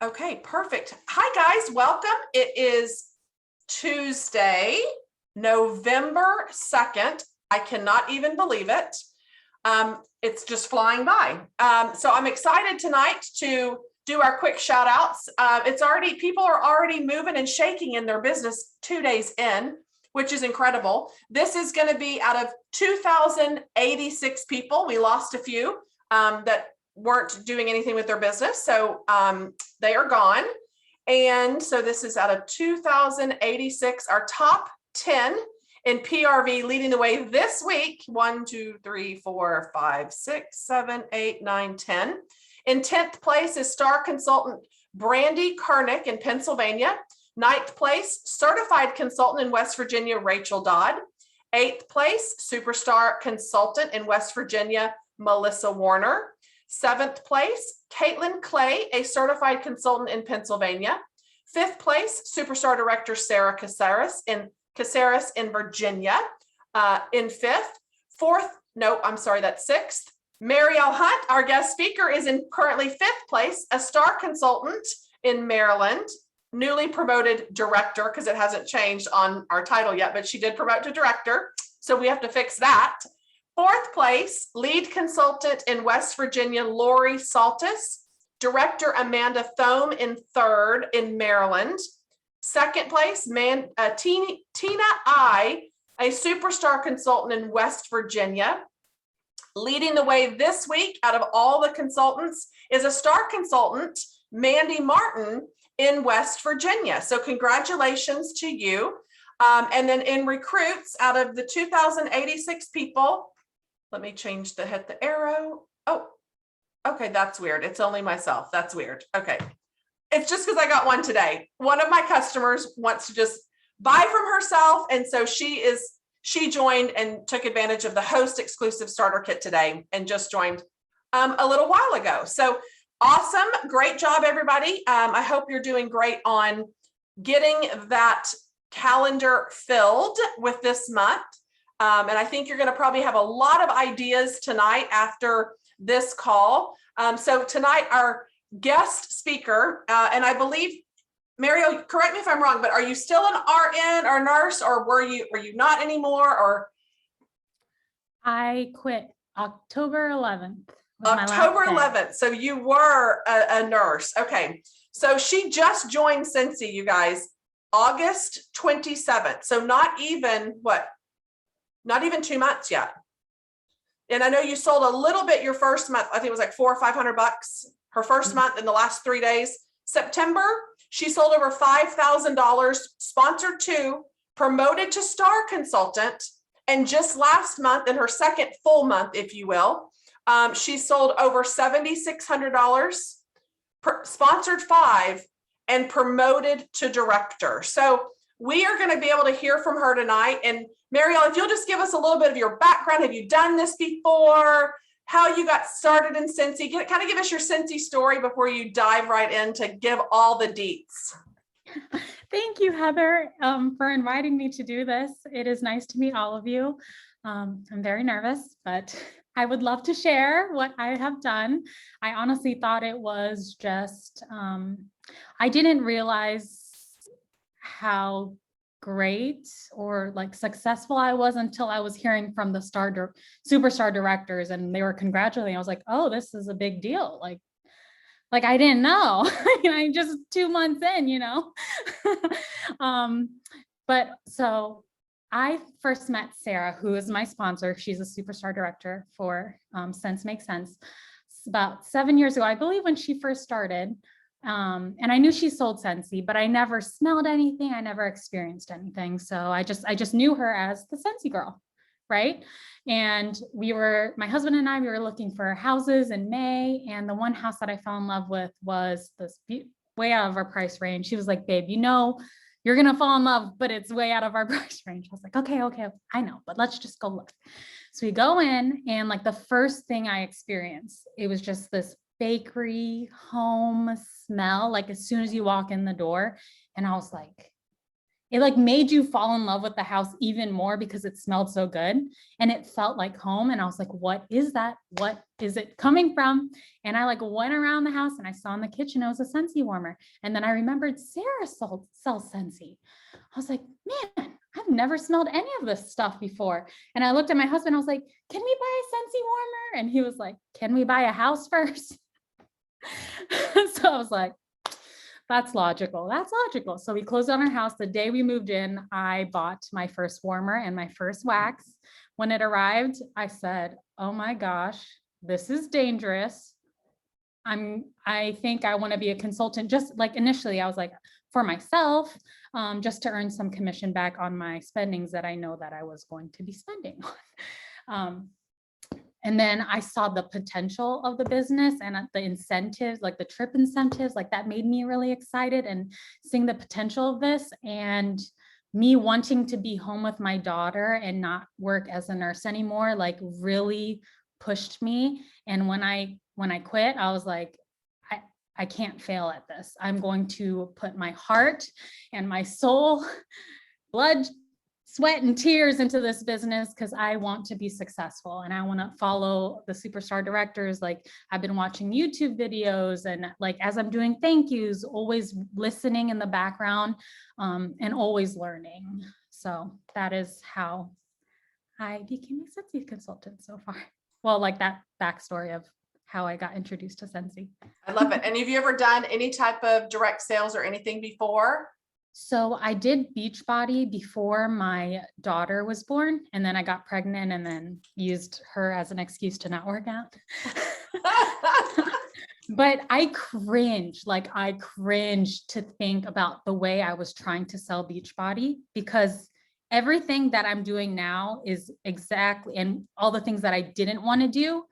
Okay, perfect. Hi, guys. Welcome. It is Tuesday, November 2nd. I cannot even believe it. It's just flying by. So I'm excited tonight to do our quick shout outs. People are already moving and shaking in their business 2 days in, which is incredible. This is going to be out of 2,086 people. We lost a few that weren't doing anything with their business. So they are gone. And so this is out of 2,086, our top 10 in PRV leading the way this week. 1, 2, 3, 4, 5, 6, 7, 8, 9, 10. In 10th place is star consultant Brandy Karnick in Pennsylvania. 9th place, certified consultant in West Virginia, Rachel Dodd. 8th place, superstar consultant in West Virginia, Melissa Warner. 7th place, Caitlin Clay, a certified consultant in Pennsylvania. 5th place, superstar director Sarah Caceres in Virginia. In 5th, 4th, no, I'm sorry, that's 6th. Marielle Hunt, our guest speaker, is in currently 5th place, a star consultant in Maryland, newly promoted director, because it hasn't changed on our title yet, but she did promote to director, so we have to fix that. 4th place, lead consultant in West Virginia, Lori Saltis. Director Amanda Thome in 3rd in Maryland. 2nd place, Tina I, a superstar consultant in West Virginia. Leading the way this week out of all the consultants is a star consultant, Mandy Martin in West Virginia. So congratulations to you. And then in recruits, out of the 2,086 people, let me change hit the arrow. Oh, okay, that's weird. It's only myself. That's weird. Okay. It's just because I got one today. One of my customers wants to just buy from herself. And so she joined and took advantage of the host exclusive starter kit today and just joined a little while ago. So awesome. Great job, everybody. I hope you're doing great on getting that calendar filled with this month. And I think you're going to probably have a lot of ideas tonight after this call. So tonight, our guest speaker, and I believe, Mario, correct me if I'm wrong, but are you still an RN or nurse, or were you not anymore? Or I quit October 11th. October 11th. So you were a nurse. Okay. So she just joined Scentsy, you guys, August 27th. So not even 2 months yet. And I know you sold a little bit your first month. I think it was like $400 or $500 her first month in the last 3 days. September, she sold over $5,000, sponsored 2, promoted to star consultant. And just last month, in her second full month, if you will, she sold over $7,600, sponsored 5, and promoted to director. So we are going to be able to hear from her tonight. And Marielle, if you'll just give us a little bit of your background. Have you done this before? How you got started in Scentsy? Kind of give us your Scentsy story before you dive right in to give all the deets. Thank you, Heather, for inviting me to do this. It is nice to meet all of you. I'm very nervous, but I would love to share what I have done. I honestly thought it was just, I didn't realize how great or like successful I was until I was hearing from the superstar directors, and they were congratulating. I was like, oh, this is a big deal. Like I didn't know. I'm just 2 months in, but so I first met Sarah, who is my sponsor. She's a superstar director for Sense Makes Sense. About 7 years ago, I believe, when she first started. And I knew she sold Scentsy, but I never smelled anything. I never experienced anything. So I just knew her as the Scentsy girl, right? And my husband and I, we were looking for houses in May. And the one house that I fell in love with was this way out of our price range. She was like, babe, you're going to fall in love, but it's way out of our price range. I was like, okay, I know, but let's just go look. So we go in, and like the first thing I experienced, it was just this bakery home smell, like as soon as you walk in the door. And I was like, it like made you fall in love with the house even more because it smelled so good and it felt like home. And I was like, what is that? What is it coming from? And I like went around the house and I saw in the kitchen, it was a Scentsy warmer. And then I remembered Sarah sells Scentsy. I was like, man, I've never smelled any of this stuff before. And I looked at my husband, I was like, can we buy a Scentsy warmer? And he was like, can we buy a house first? So I was like, that's logical. That's logical. So we closed on our house. The day we moved in, I bought my first warmer and my first wax. When it arrived, I said, oh my gosh, this is dangerous. I think I want to be a consultant. Just like initially, I was like, for myself, just to earn some commission back on my spendings that I know that I was going to be spending on. And then I saw the potential of the business and the incentives, like the trip incentives, like that made me really excited and seeing the potential of this and me wanting to be home with my daughter and not work as a nurse anymore, like really pushed me. And when I quit, I was like, I can't fail at this. I'm going to put my heart and my soul, blood, sweat and tears into this business because I want to be successful and I want to follow the superstar directors. Like I've been watching YouTube videos and like as I'm doing thank yous, always listening in the background and always learning. So that is how I became a Scentsy consultant so far. Well, like that backstory of how I got introduced to Scentsy. I love it. And have you ever done any type of direct sales or anything before? So I did Beachbody before my daughter was born, and then I got pregnant and then used her as an excuse to not work out. But I cringed to think about the way I was trying to sell Beachbody because everything that I'm doing now is exactly, and all the things that I didn't want to do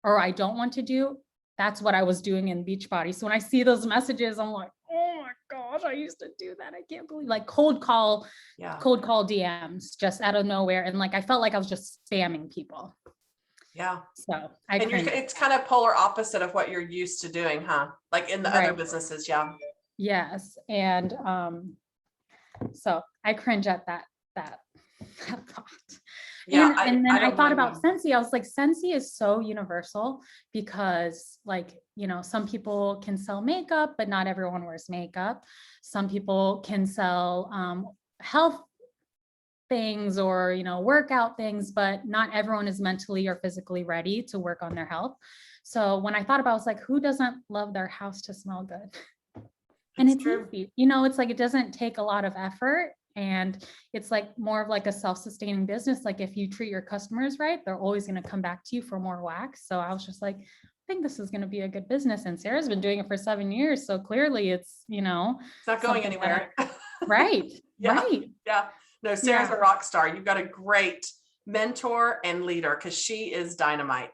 or I don't want to do, that's what I was doing in Beachbody. So when I see those messages, I'm like, oh my gosh, I used to do that. I can't believe like cold call DMs just out of nowhere. And like, I felt like I was just spamming people. Yeah. So it's kind of polar opposite of what you're used to doing, huh? Like in the other businesses. Yeah. Yes. And so I cringe at that thought. Yeah. And then I thought about Scentsy. I was like, Scentsy is so universal because like, you know, some people can sell makeup, but not everyone wears makeup. Some people can sell health things or, you know, workout things, but not everyone is mentally or physically ready to work on their health. So when I thought about it, I was like, who doesn't love their house to smell good? And it's easy, you know, it's like, it doesn't take a lot of effort. And it's like more of like a self-sustaining business. Like if you treat your customers right, they're always going to come back to you for more wax. So I was just like, I think this is going to be a good business. And Sarah's been doing it for 7 years. So clearly it's, you know, it's not going anywhere. Right. Right. Yeah. No, Sarah's a rock star. You've got a great mentor and leader because she is dynamite.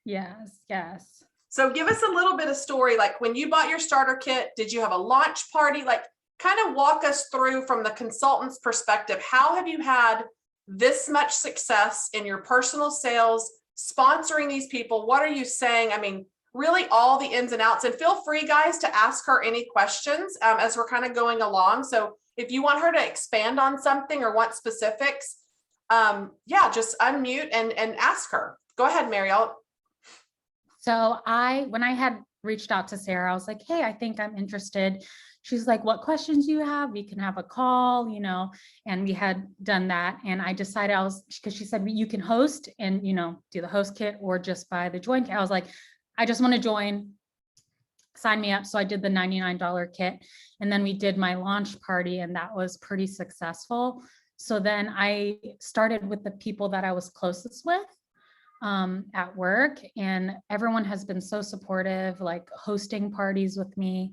Yes. Yes. So give us a little bit of story. Like when you bought your starter kit, did you have a launch party? Like kind of walk us through from the consultant's perspective. How have you had this much success in your personal sales, sponsoring these people? What are you saying? I mean, really all the ins and outs, and feel free guys to ask her any questions as we're kind of going along. So if you want her to expand on something or want specifics, just unmute and ask her. Go ahead, Marielle. So when I had reached out to Sarah, I was like, hey, I think I'm interested. She's like, what questions do you have? We can have a call, you know, and we had done that. And I decided because she said, you can host and, you know, do the host kit or just buy the join kit. I was like, I just want to join, sign me up. So I did the $99 kit and then we did my launch party and that was pretty successful. So then I started with the people that I was closest with at work, and everyone has been so supportive, like hosting parties with me.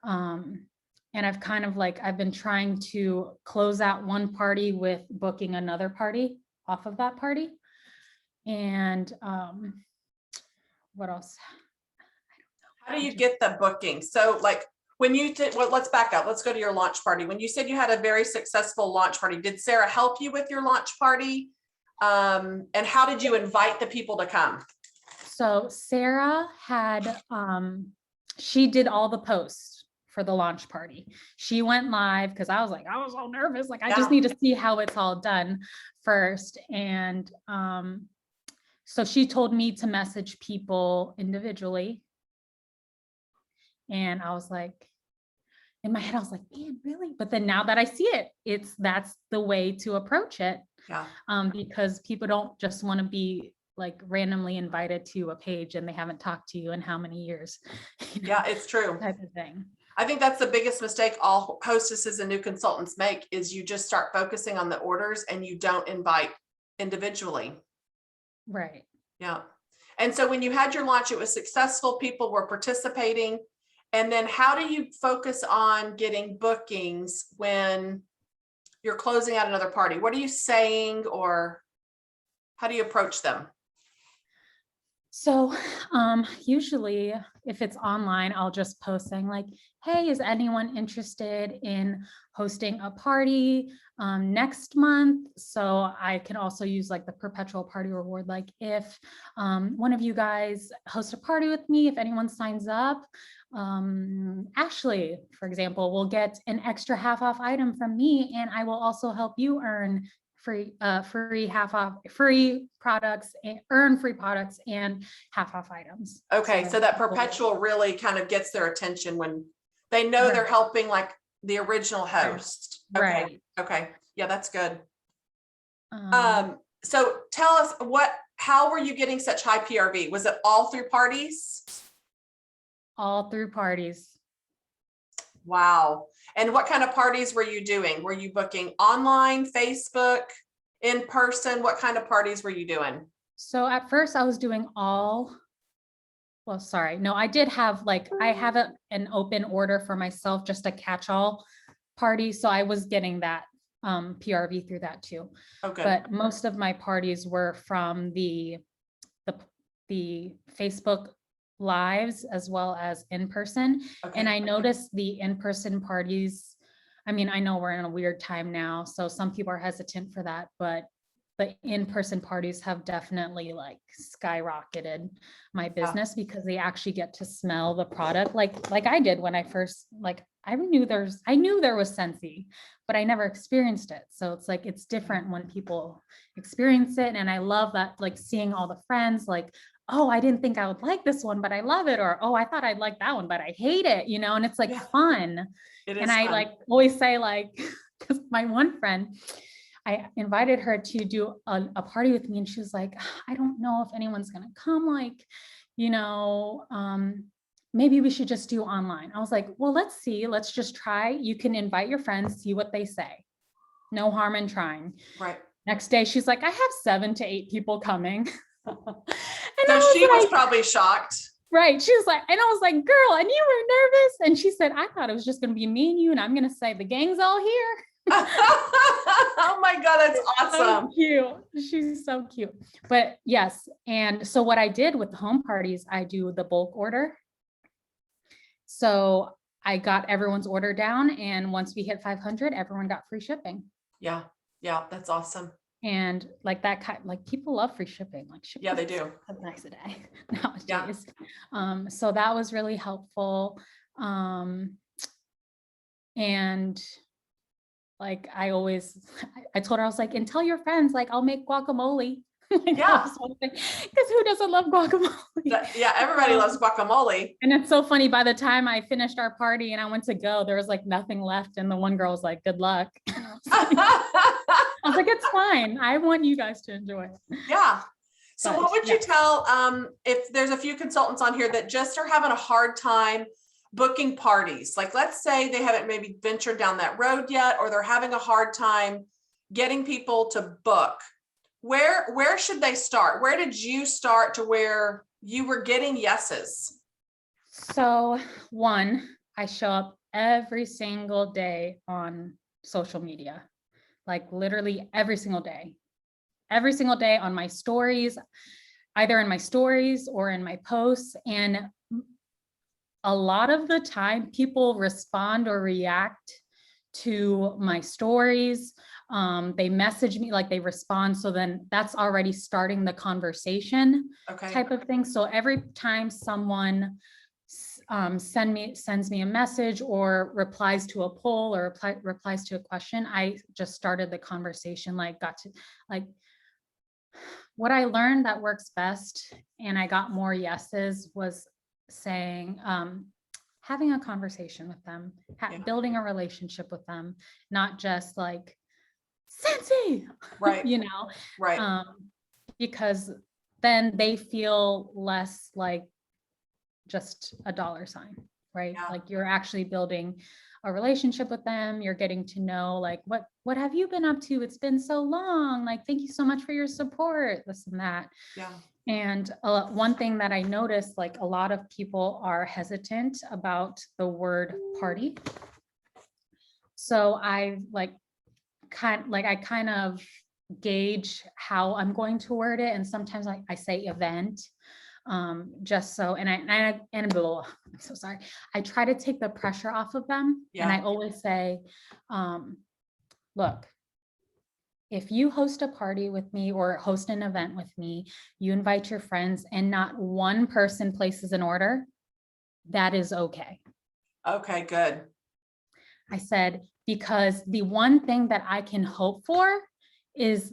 And I've kind of like, I've been trying to close out one party with booking another party off of that party. And what else? How do you get the booking? So like when you did, well, let's back up. Let's go to your launch party. When you said you had a very successful launch party, did Sarah help you with your launch party? And how did you invite the people to come? So Sarah had, she did all the posts for the launch party. She went live because I was so nervous. Like, I just need to see how it's all done first. And so she told me to message people individually. And I was like, in my head, I was like, man, really? But then now that I see it, that's the way to approach it. Yeah. Because people don't just want to be like randomly invited to a page and they haven't talked to you in how many years. Yeah, it's true. Type of thing. I think that's the biggest mistake all hostesses and new consultants make, is you just start focusing on the orders and you don't invite individually. Right. Yeah. And so when you had your launch, it was successful. People were participating. And then how do you focus on getting bookings when you're closing out another party? What are you saying, or how do you approach them? So usually if it's online, I'll just post saying like, hey, is anyone interested in hosting a party next month? So I can also use like the perpetual party reward. Like, if one of you guys host a party with me, if anyone signs up, Ashley, for example, will get an extra half off item from me, and I will also help you earn free half off free products, and earn free products and half off items. Okay. So that perpetual really kind of gets their attention when they know they're helping like the original host. Okay. Right. Okay. Yeah, that's good. So tell us how were you getting such high PRV? Was it all through parties? All through parties. Wow. And what kind of parties were you doing? Were you booking online, Facebook, in person? What kind of parties were you doing? So at first I was doing I did have I have an open order for myself, just a catch-all party. So I was getting that PRV through that too. Okay. But most of my parties were from the Facebook lives as well as in person. Okay. And I noticed the in-person parties, I mean, I know we're in a weird time now, so some people are hesitant for that, but the in-person parties have definitely like skyrocketed my business because they actually get to smell the product like I did when I first, I knew there was Scentsy, but I never experienced it. So it's like, it's different when people experience it. And I love that, like seeing all the friends, like, oh, I didn't think I would like this one, but I love it. Or, oh, I thought I'd like that one, but I hate it, and it's like fun. It is and I fun. Always say because my one friend, I invited her to do a party with me, and she was like, I don't know if anyone's going to come, maybe we should just do online. I was like, well, let's see, let's just try. You can invite your friends, see what they say. No harm in trying. Right. Next day, she's like, I have 7 to 8 people coming. So she was probably shocked. Right. She was like, and I was like, girl, and you were nervous. And she said, I thought it was just going to be me and you. And I'm going to say the gang's all here. Oh my God, that's awesome. So cute. She's so cute. But yes. And so what I did with the home parties, I do the bulk order. So I got everyone's order down. And once we hit 500, everyone got free shipping. Yeah. Yeah. That's awesome. And people love free shipping. Yeah, they do. Nice a day nowadays. Yeah. So that was really helpful. And I told her, I was like, and tell your friends, I'll make guacamole. Yeah. Because who doesn't love guacamole? Yeah, everybody loves guacamole. And it's so funny, by the time I finished our party and I went to go, there was nothing left. And the one girl was like, good luck. I was like, it's fine. I want you guys to enjoy it. Yeah. So what would you tell if there's a few consultants on here that just are having a hard time booking parties? Let's say they haven't maybe ventured down that road yet, or they're having a hard time getting people to book. Where should they start? Where did you start to where you were getting yeses? So one, I show up every single day on social media, literally every single day on my stories, either in my stories or in my posts. And a lot of the time people respond or react to my stories. They message me, they respond. So then that's already starting the conversation type of thing. So every time someone sends me a message or replies to a poll or replies to a question, I just started the conversation, like what I learned that works best, and I got more yeses, was saying, having a conversation with them, building a relationship with them, not just like, Scentsy, Right. you know, Right. because then they feel less like just a dollar sign, right? Yeah. Like you're actually building a relationship with them. You're getting to know, like, what have you been up to? It's been so long. Like, thank you so much for your support, this and that. Yeah. And one thing that I noticed, like a lot of people are hesitant about the word party. So I kind of gauge how I'm going to word it. And sometimes I say event, just so, I'm so sorry. I try to take the pressure off of them. Yeah. And I always say, look, if you host a party with me or host an event with me, you invite your friends and not one person places an order, that is okay. Okay, good. I said, because the one thing that I can hope for is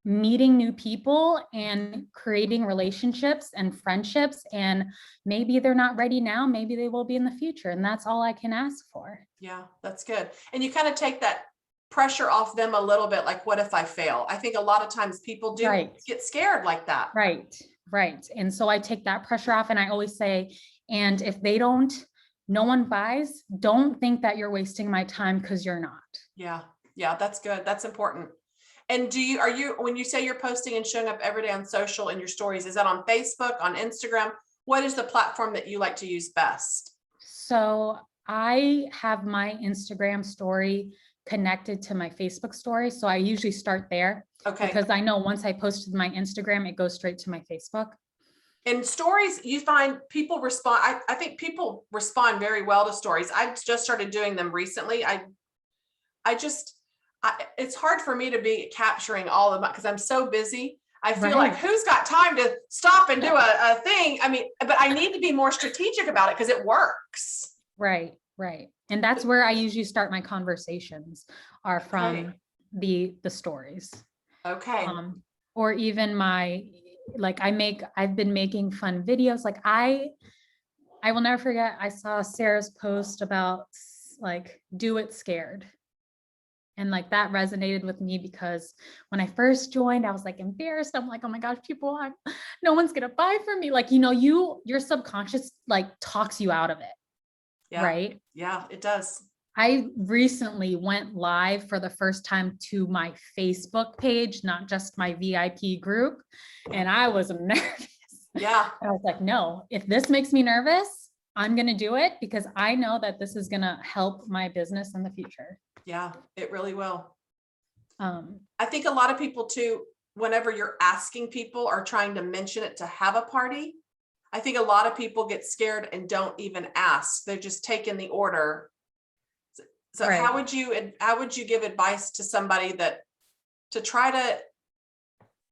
meeting new people and creating relationships and friendships. And maybe they're not ready now, maybe they will be in the future. And that's all I can ask for. Yeah, that's good. And you kind of take that pressure off them a little bit. Like, what if I fail? I think a lot of times people do get scared like that. Right. And so I take that pressure off, and I always say, and if no one buys, don't think that you're wasting my time, because you're not. Yeah, that's good. That's important. And when you say you're posting and showing up every day on social in your stories, is that on Facebook, on Instagram? What is the platform that you like to use best? So I have my Instagram story connected to my Facebook story. So I usually start there. Okay. Because I know once I posted my Instagram, it goes straight to my Facebook. In stories, you find people respond. I think people respond very well to stories. I've just started doing them recently. It's hard for me to be capturing all of them because I'm so busy. I feel like, who's got time to stop and do a thing? I mean, but I need to be more strategic about it because it works. Right. And that's where I usually start my conversations, are from the stories. Okay. Or even I've been making fun videos. Like I will never forget, I saw Sarah's post about like, do it scared. And like that resonated with me, because when I first joined, I was like embarrassed. I'm like, oh my gosh, no one's gonna buy from me. Like, your subconscious like talks you out of it. Yeah. Right? Yeah, it does. I recently went live for the first time to my Facebook page, not just my VIP group. And I was nervous. Yeah. I was like, no, if this makes me nervous, I'm going to do it, because I know that this is going to help my business in the future. Yeah, it really will. I think a lot of people too, whenever you're asking people or trying to mention it to have a party, I think a lot of people get scared and don't even ask. They're just taking the order. So how would you give advice to somebody to try to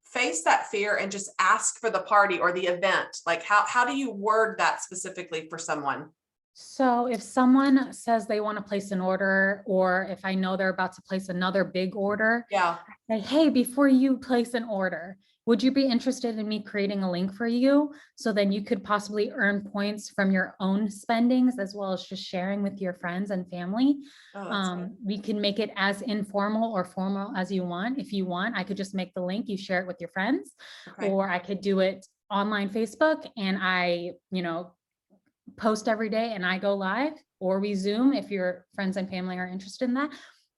face that fear and just ask for the party or the event? Like how do you word that specifically for someone? So if someone says they want to place an order, or if I know they're about to place another big order, I say, hey, before you place an order, would you be interested in me creating a link for you? So then you could possibly earn points from your own spendings, as well as just sharing with your friends and family. We can make it as informal or formal as you want. If you want, I could just make the link, you share it with your friends, or I could do it online Facebook, and I, post every day and I go live, or we Zoom if your friends and family are interested in that,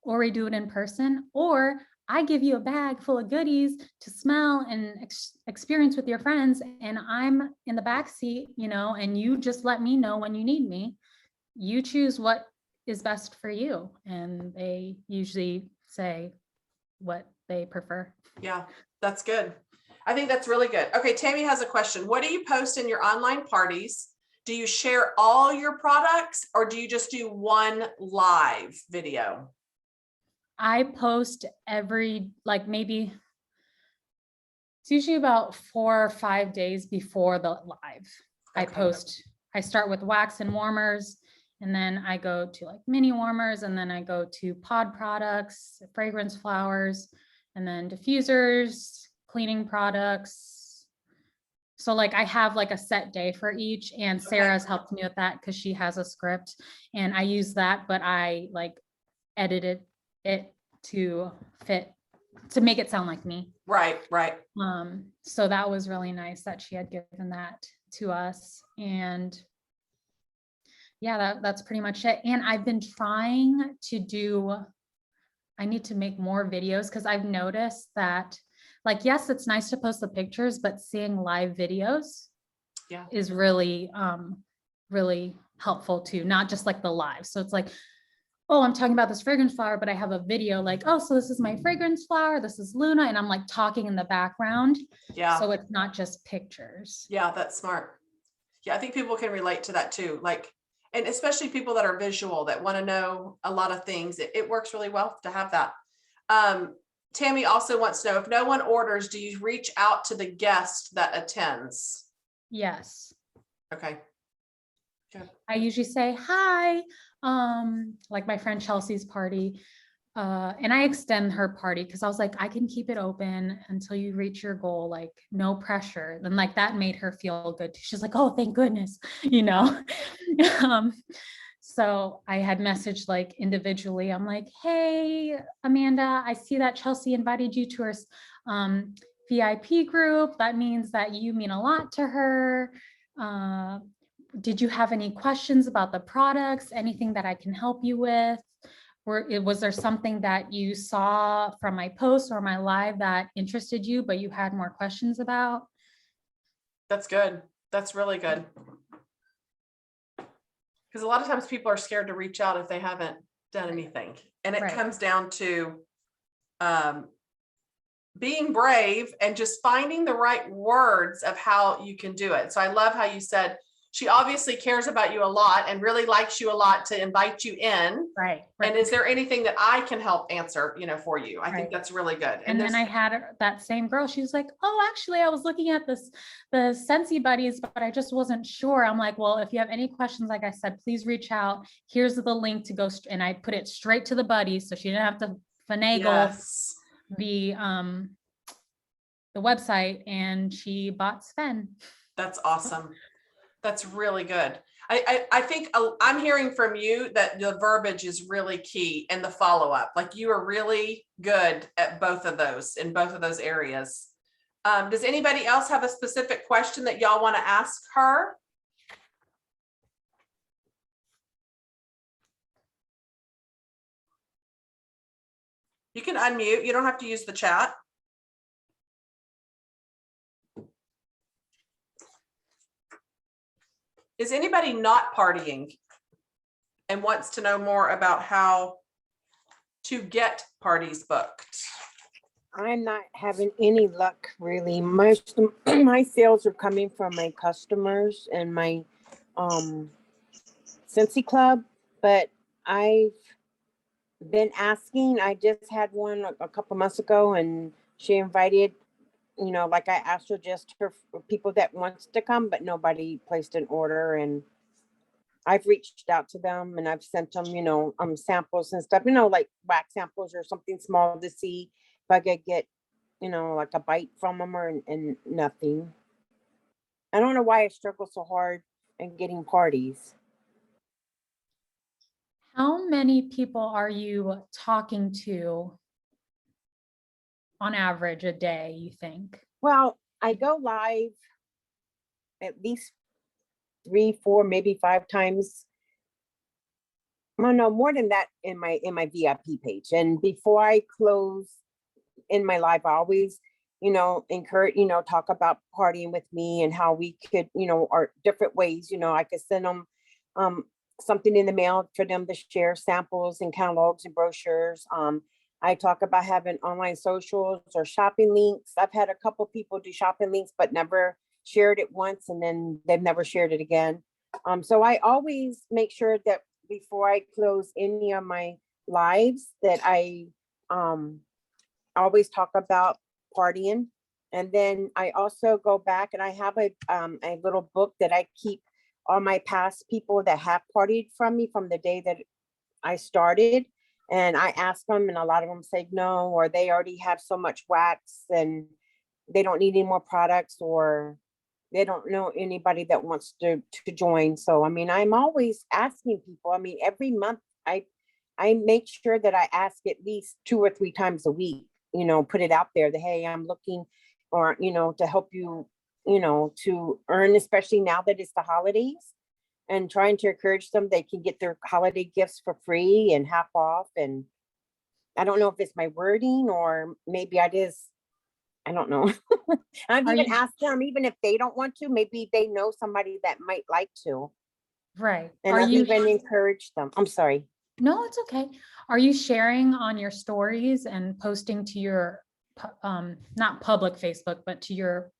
or we do it in person, or I give you a bag full of goodies to smell and experience with your friends, and I'm in the back seat, and you just let me know when you need me. You choose what is best for you. And they usually say what they prefer. Yeah, that's good. I think that's really good. Okay, Tammy has a question. What do you post in your online parties? Do you share all your products, or do you just do one live video? I post maybe it's usually about 4 or 5 days before the live. I I start with wax and warmers, and then I go to like mini warmers, and then I go to pod products, fragrance flowers, and then diffusers, cleaning products. So like I have like a set day for each, and Sarah's helped me with that because she has a script, and I use that, but I like edited it to fit, to make it sound like me. Right. So that was really nice that she had given that to us. And yeah, that's pretty much it. And I've been trying to do, I need to make more videos because I've noticed that, like, yes, it's nice to post the pictures, but seeing live videos is really, really helpful too, not just like the live. So it's like, oh, I'm talking about this fragrance flower, but I have a video like, oh, so this is my fragrance flower, this is Luna, and I'm like talking in the background. Yeah. So it's not just pictures. Yeah, that's smart. Yeah, I think people can relate to that too. Like, and especially people that are visual, that want to know a lot of things. It works really well to have that. Tammy also wants to know, if no one orders, do you reach out to the guest that attends? Yes. Okay. Good. I usually say hi, like my friend Chelsea's party. And I extend her party because I was like, I can keep it open until you reach your goal, like no pressure. And like that made her feel good. She's like, oh, thank goodness, you know. So I had messaged like individually. I'm like, hey, Amanda, I see that Chelsea invited you to her VIP group. That means that you mean a lot to her. Did you have any questions about the products? Anything that I can help you with? Was there something that you saw from my post or my live that interested you, but you had more questions about? That's good. That's really good. Because a lot of times people are scared to reach out if they haven't done anything. And it comes down to being brave and just finding the right words of how you can do it. So I love how you said, she obviously cares about you a lot and really likes you a lot to invite you in. Right. And is there anything that I can help answer, for you? I think that's really good. And then I had that same girl, she was like, oh, actually, I was looking at the Scentsy buddies, but I just wasn't sure. I'm like, well, if you have any questions, like I said, please reach out. Here's the link to go. And I put it straight to the buddies. So she didn't have to finagle the website, and she bought Sven. That's awesome. That's really good. I think I'm hearing from you that the verbiage is really key and the follow-up. Like, you are really good at both of those, in both of those areas. Does anybody else have a specific question that y'all want to ask her? You can unmute. You don't have to use the chat. Is anybody not partying and wants to know more about how to get parties booked? I'm not having any luck, really. Most of my sales are coming from my customers and my Scentsy Club, but I've been asking. I just had one a couple months ago, and she invited, like I asked her just for people that wants to come, but nobody placed an order. And I've reached out to them and I've sent them, samples and stuff, like wax samples or something small to see if I could get, like a bite from them, and nothing. I don't know why I struggle so hard in getting parties. How many people are you talking to on average a day, you think? Well, I go live at least 3, 4, maybe 5 times. Oh, no, more than that in my VIP page. And before I close in my live, I always, encourage, talk about partying with me and how we could, or different ways, I could send them something in the mail for them to share samples and catalogs and brochures. I talk about having online socials or shopping links. I've had a couple people do shopping links, but never shared it once, and then they've never shared it again. So I always make sure that before I close any of my lives that I always talk about partying. And then I also go back and I have a little book that I keep all my past people that have partied from me from the day that I started. And I ask them, and a lot of them say no, or they already have so much wax and they don't need any more products, or they don't know anybody that wants to join. So, I mean, I'm always asking people. I mean, every month I make sure that I ask at least 2 or 3 times a week, you know, put it out there that, hey, I'm looking, or, you know, to help you, you know, to earn, especially now that it's the holidays, and trying to encourage them, they can get their holiday gifts for free and half off. And I don't know if it's my wording, or maybe I don't know. I've even asked them, even if they don't want to, maybe they know somebody that might like to. Right. And I've even encouraged them. I'm sorry. No, it's okay. Are you sharing on your stories and posting to your, not public Facebook, but to your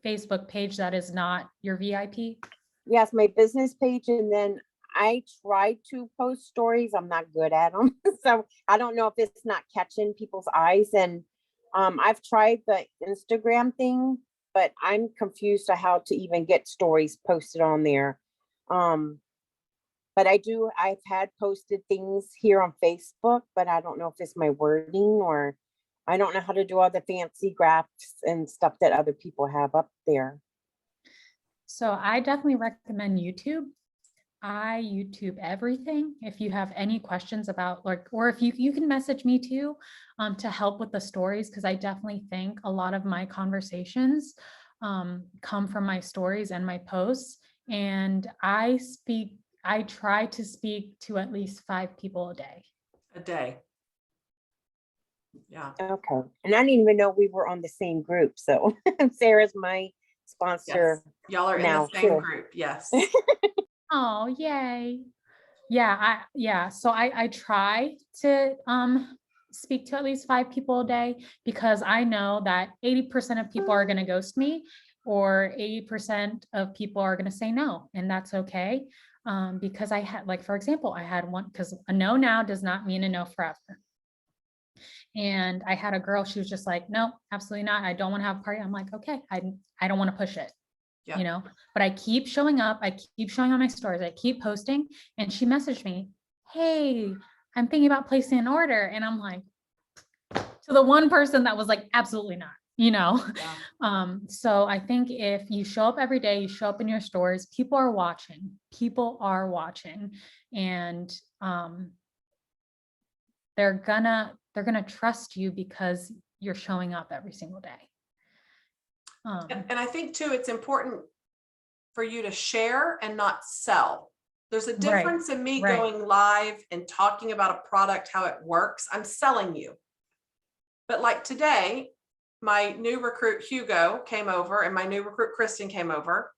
Facebook page that is not your VIP? Yes, my business page. And then I try to post stories. I'm not good at them. So I don't know if it's not catching people's eyes. And I've tried the Instagram thing, but I'm confused to how to even get stories posted on there. But I've had posted things here on Facebook, but I don't know if it's my wording, or I don't know how to do all the fancy graphs and stuff that other people have up there. So I definitely recommend YouTube. I YouTube everything. If you have any questions about, like, or if you can message me too, to help with the stories, because I definitely think a lot of my conversations come from my stories and my posts. And I try to speak to at least 5 people a day. A day. Yeah. Okay. And I didn't even know we were on the same group. So Sarah's my sponsor. Yes. Y'all are in now, the same too. group. Yes. Oh, yay. Yeah. So I try to speak to at least 5 people a day, because I know that 80% of people are going to ghost me, or 80% of people are going to say no, and that's okay. Because I had, like, for example, I had one, because a no now does not mean a no forever. And I had a girl, she was just like, no, absolutely not. I don't want to have a party. I'm like, okay, I don't want to push it. Yeah. You know, but I keep showing up. I keep showing on my stories. I keep posting. And she messaged me, hey, I'm thinking about placing an order. And I'm like, to the one person that was like, absolutely not, you know? Yeah. So I think if you show up every day, you show up in your stories, people are watching, and they're gonna trust you because you're showing up every single day. And I think too, it's important for you to share and not sell. There's a difference in me going live and talking about a product, how it works. I'm selling you. But like today, my new recruit Hugo came over, and my new recruit Kristen came over.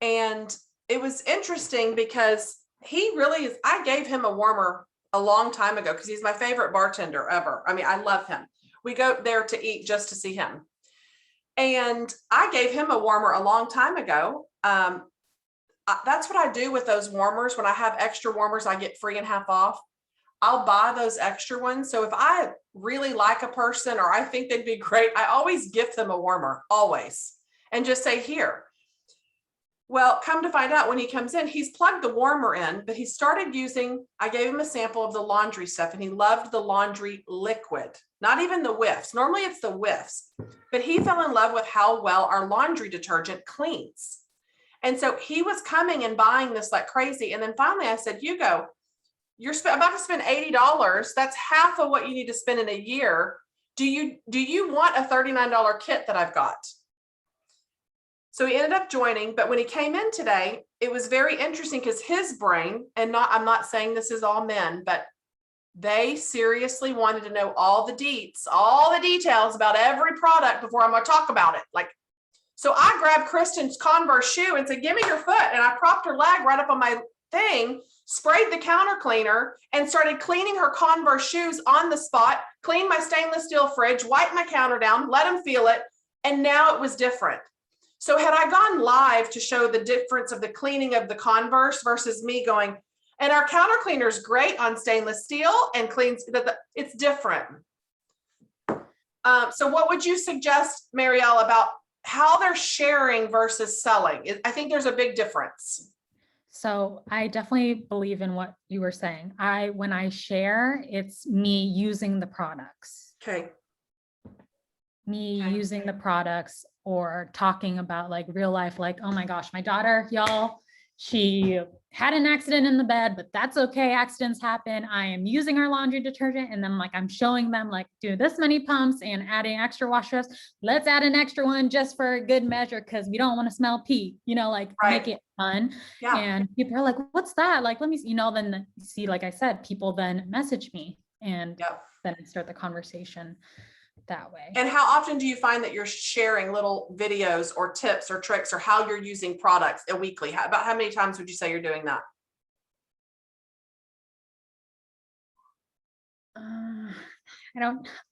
And it was interesting because he really is, I gave him a warmer a long time ago because he's my favorite bartender ever. I mean, I love him. We go there to eat just to see him. And I gave him a warmer a long time ago. That's what I do with those warmers. When I have extra warmers, I get free and half off. I'll buy those extra ones. So if I really like a person, or I think they'd be great, I always gift them a warmer, always, and just say, here. Well, come to find out, when he comes in, he's plugged the warmer in, but he started using, I gave him a sample of the laundry stuff, and he loved the laundry liquid, not even the whiffs. Normally it's the whiffs, but he fell in love with how well our laundry detergent cleans. And so he was coming and buying this like crazy. And then finally I said, Hugo, you're about to spend $80. That's half of what you need to spend in a year. Do you want a $39 kit that I've got? So he ended up joining, but when he came in today, it was very interesting because his brain, and I'm not saying this is all men, but they seriously wanted to know all the details about every product before I'm going to talk about it. Like, so I grabbed Kristen's Converse shoe and said, give me your foot. And I propped her leg right up on my thing, sprayed the counter cleaner, and started cleaning her Converse shoes on the spot, cleaned my stainless steel fridge, wiped my counter down, let him feel it. And now it was different. So had I gone live to show the difference of the cleaning of the Converse versus me going, and our counter cleaner is great on stainless steel and cleans, it's different. So what would you suggest, Marielle, about how they're sharing versus selling. I think there's a big difference. So I definitely believe in what you were saying. When I share, it's me using the products. Okay. Me Okay. using the products or talking about like real life, like, oh my gosh, my daughter, y'all, she had an accident in the bed, but that's okay. Accidents happen. I am using our laundry detergent. And then like, I'm showing them like do this many pumps and adding extra wash rest. Let's add an extra one just for a good measure. Cause we don't want to smell pee, like Right. make it fun. Yeah. And people are like, what's that? Like, let me see, then see, like I said, people then message me and Yep. then start the conversation that way. And how often do you find that you're sharing little videos or tips or tricks or how you're using products weekly? About how many times would you say you're doing that?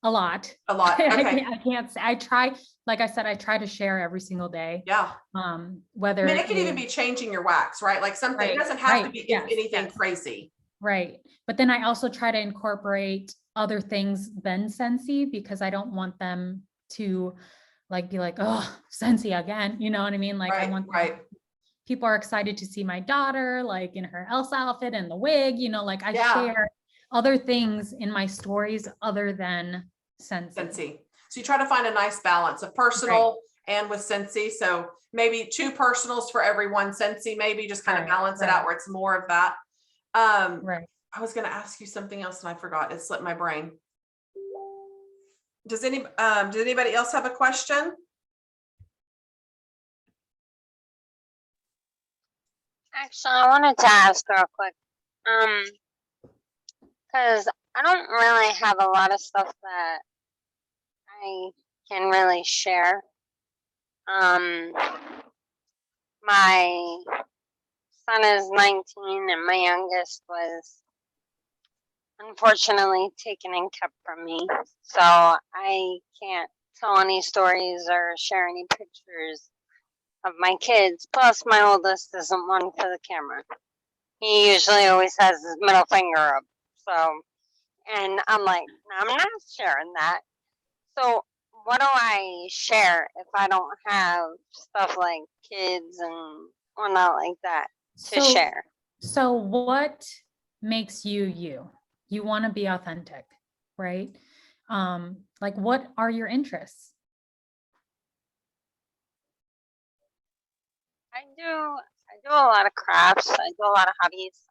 A lot. A lot. Okay. I can't say. I try, like I said, I try to share every single day. Yeah. Whether it could even be changing your wax, right? Like something, it doesn't have to be anything crazy. Right. But then I also try to incorporate other things than Scentsy because I don't want them to like be like, oh, Scentsy again. You know what I mean? Like I want people are excited to see my daughter like in her Elsa outfit and the wig, like I share other things in my stories other than Scentsy. So you try to find a nice balance of personal and with Scentsy. So maybe 2 personals for every 1 Scentsy, maybe just kind of balance it out where it's more of that. I was going to ask you something else and I forgot. It slipped my brain. Does anybody else have a question? Actually, I wanted to ask real quick, because I don't really have a lot of stuff that I can really share. My son is 19 and my youngest was unfortunately taken and kept from me. So I can't tell any stories or share any pictures of my kids. Plus my oldest isn't one for the camera. He usually always has his middle finger up. So, and I'm like, I'm not sharing that. So what do I share if I don't have stuff like kids and whatnot like that to share? So what makes you you? You want to be authentic, right? Like what are your interests? I do a lot of crafts. I do a lot of hobbies.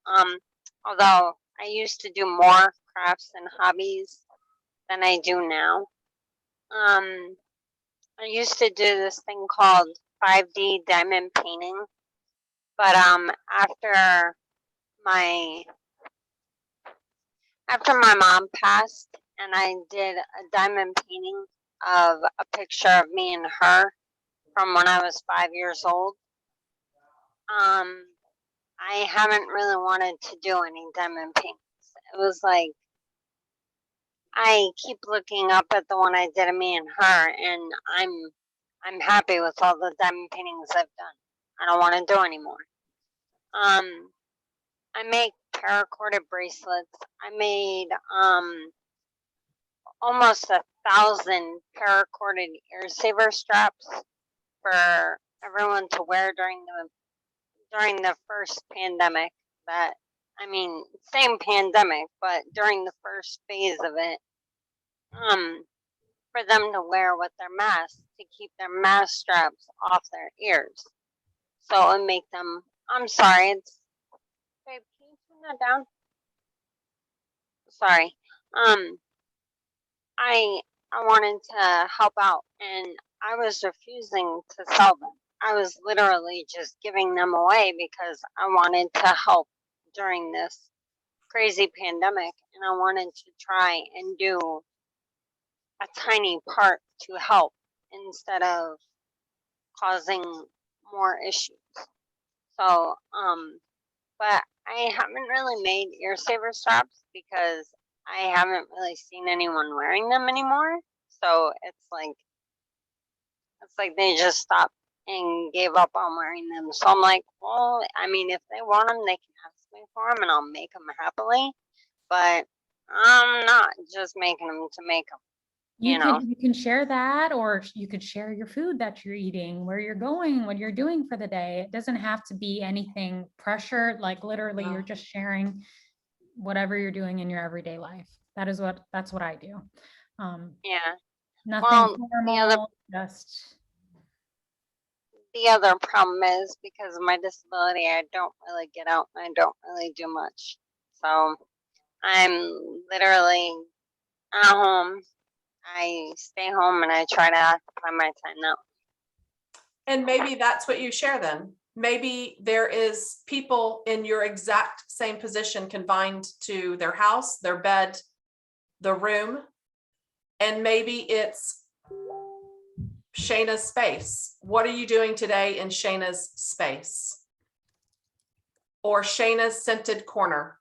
Although I used to do more crafts and hobbies than I do now. I used to do this thing called 5D diamond painting, but after my mom passed and I did a diamond painting of a picture of me and her from when I was 5 years old, I haven't really wanted to do any diamond paintings. It was like I keep looking up at the one I did of me and her, and I'm happy with all the diamond paintings I've done. I don't want to do anymore. I make paracord bracelets. I made almost 1,000 paracorded ear saver straps for everyone to wear during the first pandemic. Same pandemic, but during the first phase of it, for them to wear with their masks to keep their mask straps off their ears. So it make them. I'm sorry. Babe, can you turn that down? Sorry. I wanted to help out, and I was refusing to sell them. I was literally just giving them away because I wanted to help during this crazy pandemic, and I wanted to try and do a tiny part to help instead of causing more issues. So, but I haven't really made ear saver straps because I haven't really seen anyone wearing them anymore. So it's like they just stopped and gave up on wearing them. So I'm like, well, if they want them, they can ask me for them and I'll make them happily. But I'm not just making them to make them. you know. You can share that, or you could share your food that you're eating, where you're going, what you're doing for the day. It doesn't have to be anything pressured, like literally you're just sharing whatever you're doing in your everyday life. That's what I do. Yeah. Nothing Well, formal, just the other problem is because of my disability, I don't really get out and I don't really do much. So I'm literally at home. I stay home and I try to occupy my time now. And maybe that's what you share then. Maybe there is people in your exact same position confined to their house, their bed, the room, and maybe it's Shayna's space. What are you doing today in Shayna's space? Or Shayna's scented corner.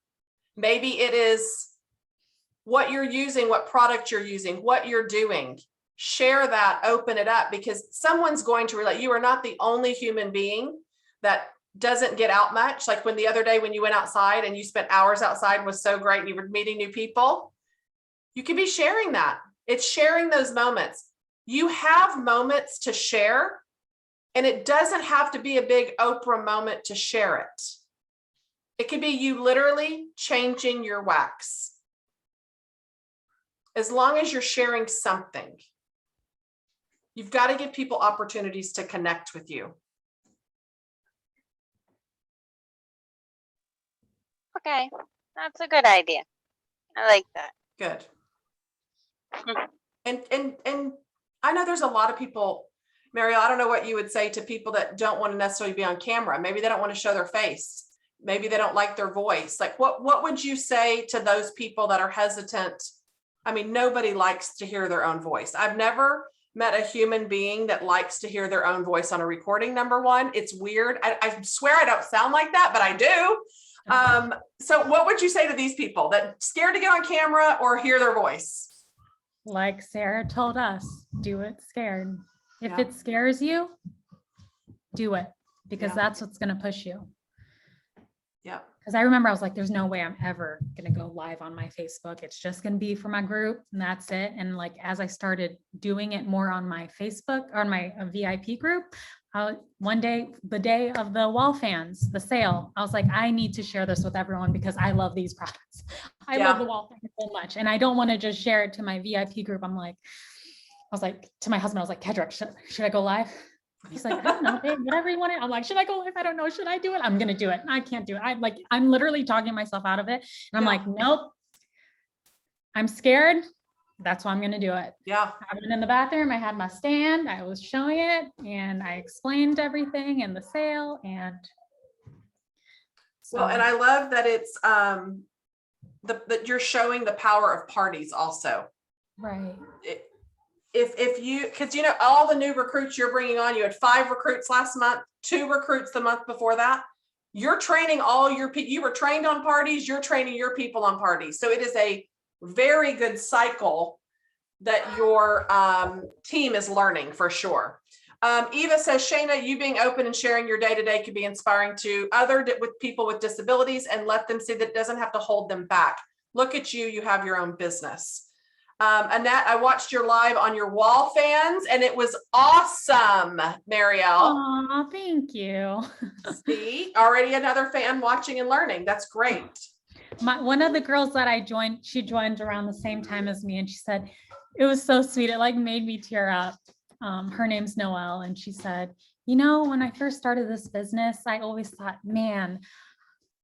Maybe it is what you're using, what product you're using, what you're doing. Share that, open it up, because someone's going to relate. You are not the only human being that doesn't get out much. Like when the other day when you went outside and you spent hours outside was so great and you were meeting new people. You could be sharing that. It's sharing those moments. You have moments to share, and it doesn't have to be a big Oprah moment to share it. It could be you literally changing your wax. As long as you're sharing something, you've got to give people opportunities to connect with you. Okay, that's a good idea. I like that. Good. And I know there's a lot of people, Mariel, I don't know what you would say to people that don't want to necessarily be on camera. Maybe they don't want to show their face. Maybe they don't like their voice. Like what would you say to those people that are hesitant? I mean, nobody likes to hear their own voice. I've never met a human being that likes to hear their own voice on a recording, number one. It's weird. I swear I don't sound like that, but I do. So what would you say to these people that scared to get on camera or hear their voice? like Sarah told us, do it scared. If Yeah. it scares you, do it, because Yeah. that's what's going to push you. Yeah. Because I remember I was like, there's no way I'm ever going to go live on my Facebook. It's just going to be for my group and that's it. And like, as I started doing it more on my Facebook or my VIP group, one day, the day of the wall fans, the sale, I was like, I need to share this with everyone because I love these products. I love the wall fans so much. And I don't want to just share it to my VIP group. I was like, to my husband, I was like, Kedrick, should I go live? He's like, I don't know, babe, whatever you want. I'm like, should I go live? I don't know. Should I do it? I'm going to do it. I can't do it. I'm literally talking myself out of it. And I'm like, nope, I'm scared. That's why I'm going to do it. Yeah. I went in the bathroom. I had my stand. I was showing it and I explained everything and the sale. And Well, and I love that it's that you're showing the power of parties also. right. If you, because you know, all the new recruits you're bringing on, you had 5 recruits last month, 2 recruits the month before that. You're training all your people. You were trained on parties. You're training your people on parties. So it is a very good cycle that your team is learning for sure. Eva says, Shayna, you being open and sharing your day-to-day could be inspiring to with people with disabilities and let them see that it doesn't have to hold them back. Look at you, you have your own business. Annette, I watched your live on your wall fans and it was awesome, Mariel. Oh, thank you. See, already another fan watching and learning. That's great. One of the girls that I joined, she joined around the same time as me and she said, it was so sweet. It like made me tear up. Her name's Noelle. And she said, you know, when I first started this business, I always thought, man,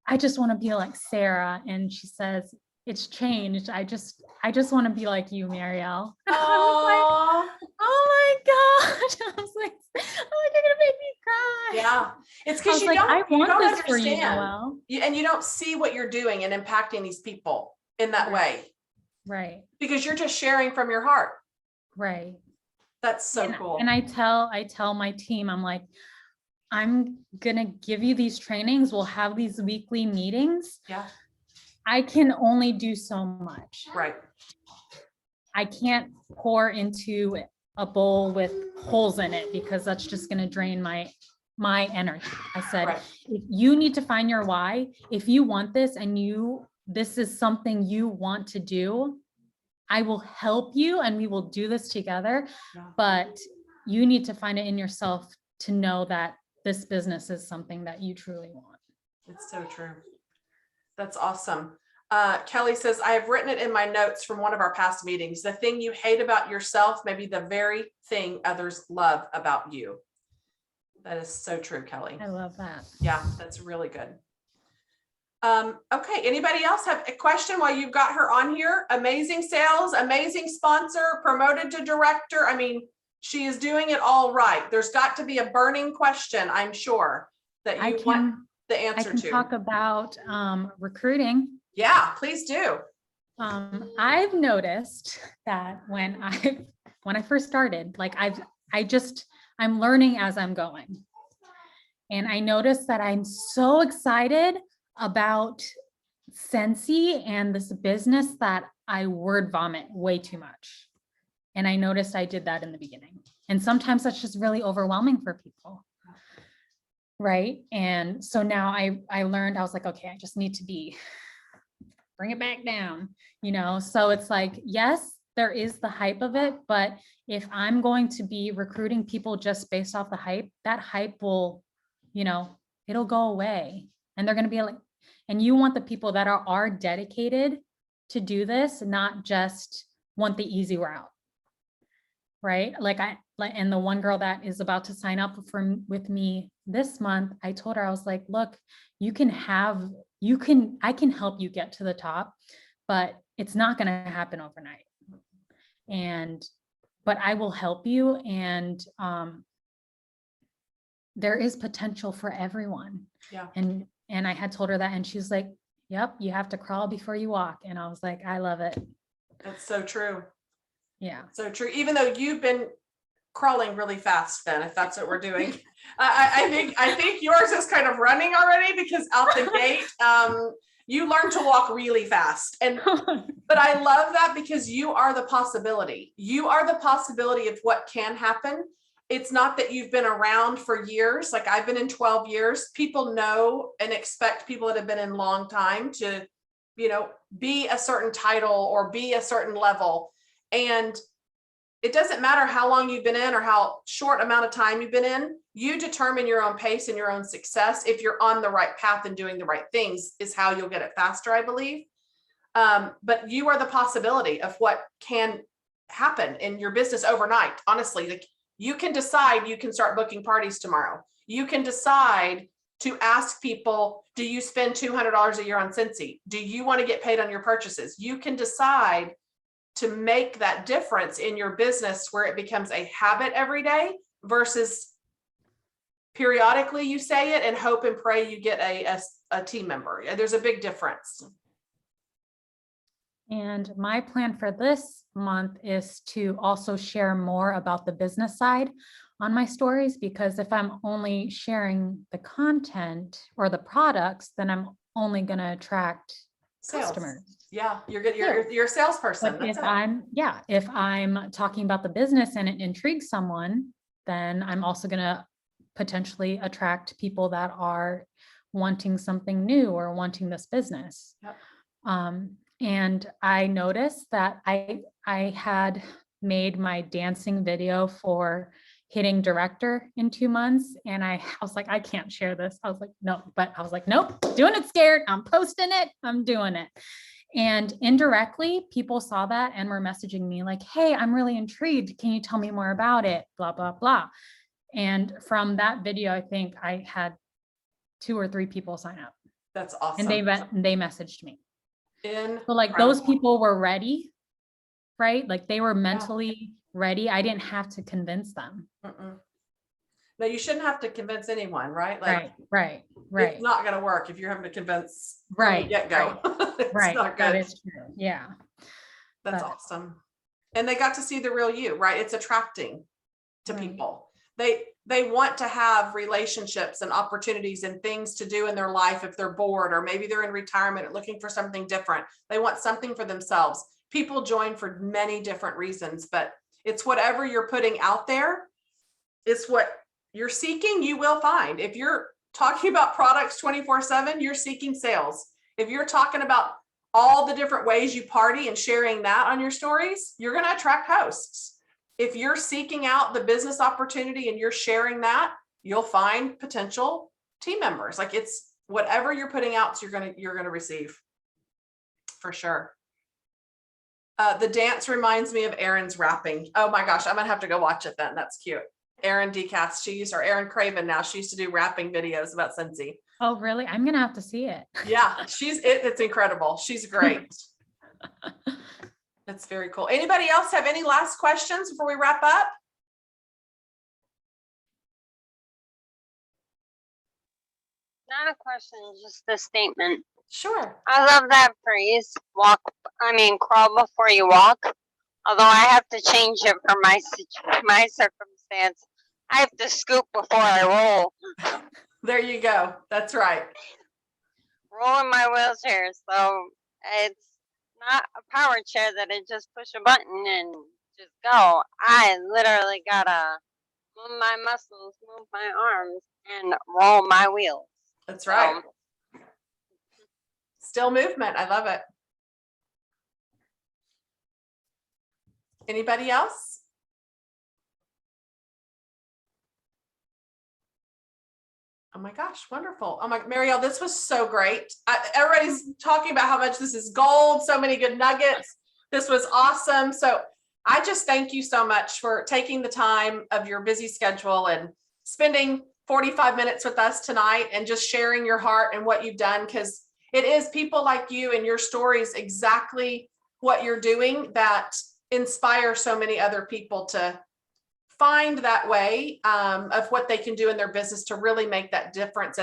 I just want to be like Sarah. And she says, it's changed. I just want to be like you, Mariel. I was like, oh my gosh. I was like, you're gonna make me cry. Yeah. It's because you like, don't, I you want don't this for you, understand. Noelle. And you don't see what you're doing and impacting these people in that way. Right. Because you're just sharing from your heart. Right. That's so cool. And I tell my team, I'm like, I'm gonna give you these trainings. We'll have these weekly meetings. Yeah. I can only do so much. Right. I can't pour into a bowl with holes in it because that's just going to drain my energy. I said, Right. If you need to find your why, if you want this and this is something you want to do, I will help you and we will do this together, Yeah. but you need to find it in yourself to know that this business is something that you truly want. It's so true. That's awesome. Kelly says, I have written it in my notes from one of our past meetings. The thing you hate about yourself may be the very thing others love about you. That is so true, Kelly. I love that. Yeah, that's really good. Okay, anybody else have a question while you've got her on here? Amazing sales, amazing sponsor, promoted to director. I mean, she is doing it all right. There's got to be a burning question, I'm sure, that you want the I answer can to. talk about Yeah, recruiting. please do. I've noticed that when I first started, like I'm learning as I'm going. And I noticed that I'm so excited about Scentsy and this business that I word vomit way too much. And I noticed I did that in the beginning. And sometimes that's just really overwhelming for people. Right. And so now I learned, I was like, okay, I just need to bring it back down, So it's like, yes, there is the hype of it, but if I'm going to be recruiting people just based off the hype, that hype will, it'll go away. And they're going to be like, and you want the people that are dedicated to do this, not just want the easy route. Right. And the one girl that is about to sign up with me this month, I told her, I was like, look, I can help you get to the top, but it's not going to happen overnight. But I will help you. And there is potential for everyone. Yeah. And I had told her that, and she's like, yep, you have to crawl before you walk. And I was like, I love it. That's so true. Yeah. So true. Even though you've been crawling really fast, then, if that's what we're doing, I think yours is kind of running already, because out the gate, you learn to walk really fast. But I love that, because you are the possibility. You are the possibility of what can happen. It's not that you've been around for years. Like, I've been in 12 years. People know and expect people that have been in a long time to, be a certain title or be a certain level. And it doesn't matter how long you've been in or how short amount of time you've been in. You determine your own pace and your own success. If you're on the right path and doing the right things, is how you'll get it faster, I believe. But you are the possibility of what can happen in your business overnight. Honestly, like, you can decide you can start booking parties tomorrow. You can decide to ask people, do you spend $200 a year on Scentsy? Do you want to get paid on your purchases? You can decide to make that difference in your business, where it becomes a habit every day versus periodically you say it and hope and pray you get a team member. There's a big difference. And my plan for this month is to also share more about the business side on my stories, because if I'm only sharing the content or the products, then I'm only going to attract customers. Yeah, you're good. You're a salesperson. But if I'm talking about the business and it intrigues someone, then I'm also going to potentially attract people that are wanting something new or wanting this business. Yep. And I noticed that I had made my dancing video for hitting director in 2 months. And I was like, I can't share this. I was like, no, but I was like, nope, doing it scared. I'm posting it. I'm doing it. And indirectly, people saw that and were messaging me like, hey, I'm really intrigued. Can you tell me more about it? Blah, blah, blah. And from that video, I think I had 2 or 3 people sign up. That's awesome. And they messaged me. So like, those people were ready, right? Like, they were mentally ready. I didn't have to convince them. No, you shouldn't have to convince anyone, right? Like, right. It's not going to work if you're having to convince from the get-go. Right. Not good. That is true. Yeah. That's awesome. And they got to see the real you, right? It's attracting to people. They want to have relationships and opportunities and things to do in their life if they're bored, or maybe they're in retirement and looking for something different. They want something for themselves. People join for many different reasons, but it's whatever you're putting out there. It's what you're seeking, you will find. If you're talking about products 24/7, you're seeking sales. If you're talking about all the different ways you party and sharing that on your stories, you're going to attract hosts. If you're seeking out the business opportunity and you're sharing that, you'll find potential team members. Like it's whatever you're putting out, so you're going to receive for sure. The dance reminds me of Erin's rapping. Oh my gosh, I'm gonna have to go watch it then. That's cute. Erin Decast, or Erin Craven now. She used to do rapping videos about Scentsy. Oh, really? I'm gonna have to see it. Yeah, it's incredible. She's great. That's very cool. Anybody else have any last questions before we wrap up? Not a question, just a statement. Sure. I love that phrase, crawl before you walk. Although I have to change it for my circumstance. I have to scoop before I roll. There you go. That's right. Roll in my wheelchair. So it's not a power chair that I just push a button and just go. I literally gotta move my muscles, move my arms, and roll my wheels. That's right. Still movement. I love it. Anybody else? Oh my gosh, wonderful. Oh my, Marielle, this was so great. Everybody's talking about how much this is gold, so many good nuggets. This was awesome. So I just thank you so much for taking the time of your busy schedule and spending 45 minutes with us tonight and just sharing your heart and what you've done, because it is people like you and your stories, exactly what you're doing, that inspire so many other people to find that way of what they can do in their business to really make that difference,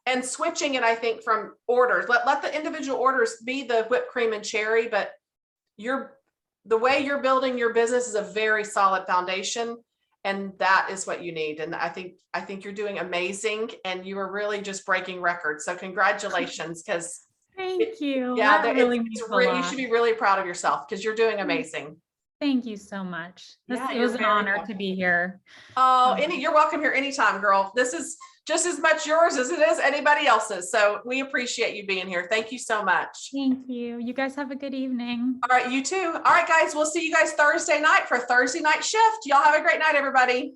and switching it, I think, from orders. Let the individual orders be the whipped cream and cherry, but the way you're building your business is a very solid foundation, and that is what you need. And I think you're doing amazing, and you are really just breaking records. So congratulations, because Thank you. Yeah, That really means a lot. you should be really proud of yourself, because you're doing amazing. Thank you so much. Yeah, It was you're an very honor welcome. to be here. Oh, you're welcome here anytime, girl. This is just as much yours as it is anybody else's. So we appreciate you being here. Thank you so much. Thank you. You guys have a good evening. All right, you too. All right, guys, we'll see you guys Thursday night for Thursday night shift. Y'all have a great night, everybody.